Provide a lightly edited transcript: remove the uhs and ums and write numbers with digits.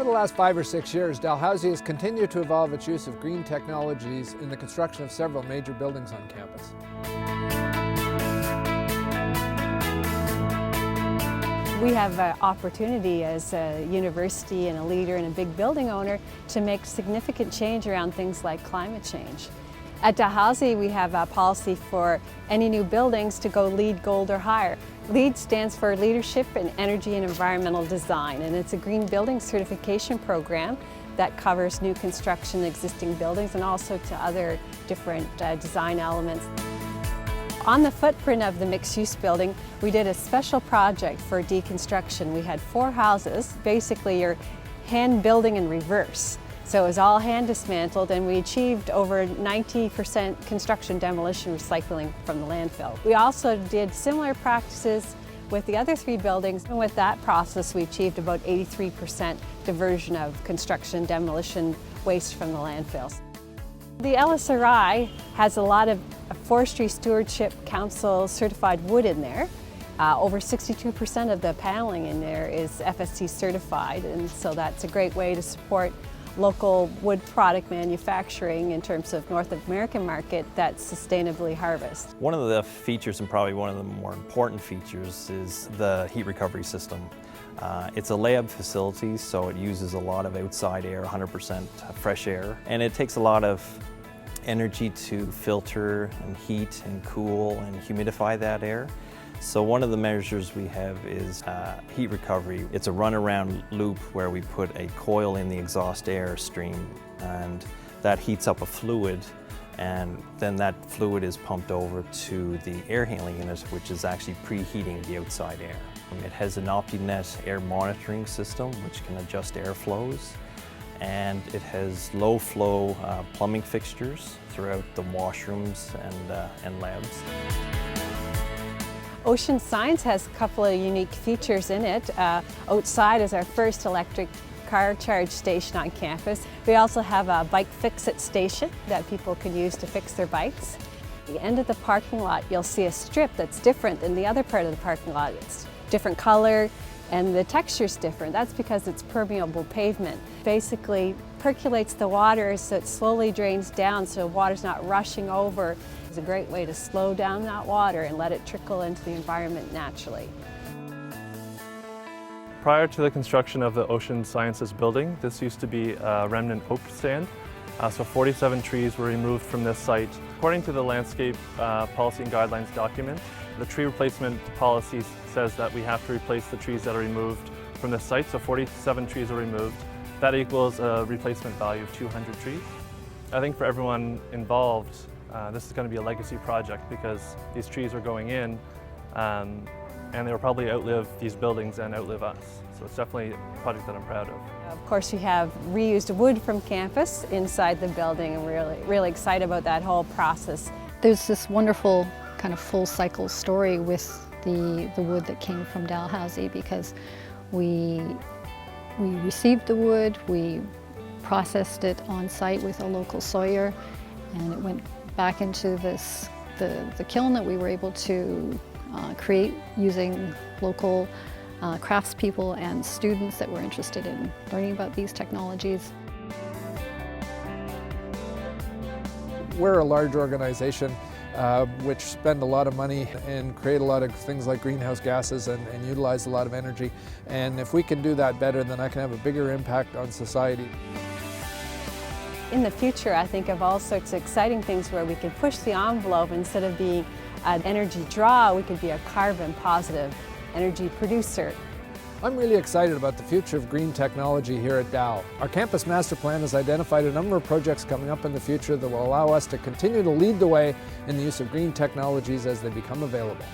Over the last 5 or 6 years, Dalhousie has continued to evolve its use of green technologies in the construction of several major buildings on campus. We have an opportunity as a university and a leader and a big building owner to make significant change around things like climate change. At Dalhousie, we have a policy for any new buildings to go LEED Gold or higher. LEED stands for Leadership in Energy and Environmental Design, and it's a green building certification program that covers new construction, existing buildings, and also to other different design elements. On the footprint of the mixed-use building, we did a special project for deconstruction. We had 4 houses. Basically, you're hand building in reverse. So it was all hand dismantled, and we achieved over 90% construction demolition recycling from the landfill. We also did similar practices with the other 3 buildings, and with that process we achieved about 83% diversion of construction demolition waste from the landfills. The LSRI has a lot of Forestry Stewardship Council certified wood in there. Over 62% of the paneling in there is FSC certified, and so that's a great way to support local wood product manufacturing in terms of North American market that's sustainably harvested. One of the features, and probably one of the more important features, is the heat recovery system. It's a lab facility, so it uses a lot of outside air, 100% fresh air, and it takes a lot of energy to filter and heat and cool and humidify that air. So one of the measures we have is heat recovery. It's a runaround loop where we put a coil in the exhaust air stream, and that heats up a fluid, and then that fluid is pumped over to the air handling unit, which is actually preheating the outside air. It has an OptiNet air monitoring system which can adjust air flows, and it has low flow plumbing fixtures throughout the washrooms and labs. Ocean Science has a couple of unique features in it. Outside is our first electric car charge station on campus. We also have a bike fix-it station that people can use to fix their bikes. At the end of the parking lot, you'll see a strip that's different than the other part of the parking lot. It's different color and the texture's different. That's because it's permeable pavement. Basically percolates the water so it slowly drains down so water's not rushing over. It's a great way to slow down that water and let it trickle into the environment naturally. Prior to the construction of the Ocean Sciences building, this used to be a remnant oak stand. So 47 trees were removed from this site. According to the landscape policy and guidelines document, the tree replacement policy says that we have to replace the trees that are removed from this site. So 47 trees are removed. That equals a replacement value of 200 trees. I think for everyone involved, this is going to be a legacy project because these trees are going in and they will probably outlive these buildings and outlive us. So it's definitely a project that I'm proud of. Of course, we have reused wood from campus inside the building, and we're really excited about that whole process. There's this wonderful kind of full cycle story with the wood that came from Dalhousie, because we received the wood, we processed it on site with a local sawyer, and it went back into the kiln that we were able to create using local craftspeople and students that were interested in learning about these technologies. We're a large organization which spend a lot of money and create a lot of things like greenhouse gases and utilize a lot of energy. And if we can do that better, then I can have a bigger impact on society. In the future, I think of all sorts of exciting things where we can push the envelope. Instead of being an energy draw, we could be a carbon positive energy producer. I'm really excited about the future of green technology here at Dal. Our campus master plan has identified a number of projects coming up in the future that will allow us to continue to lead the way in the use of green technologies as they become available.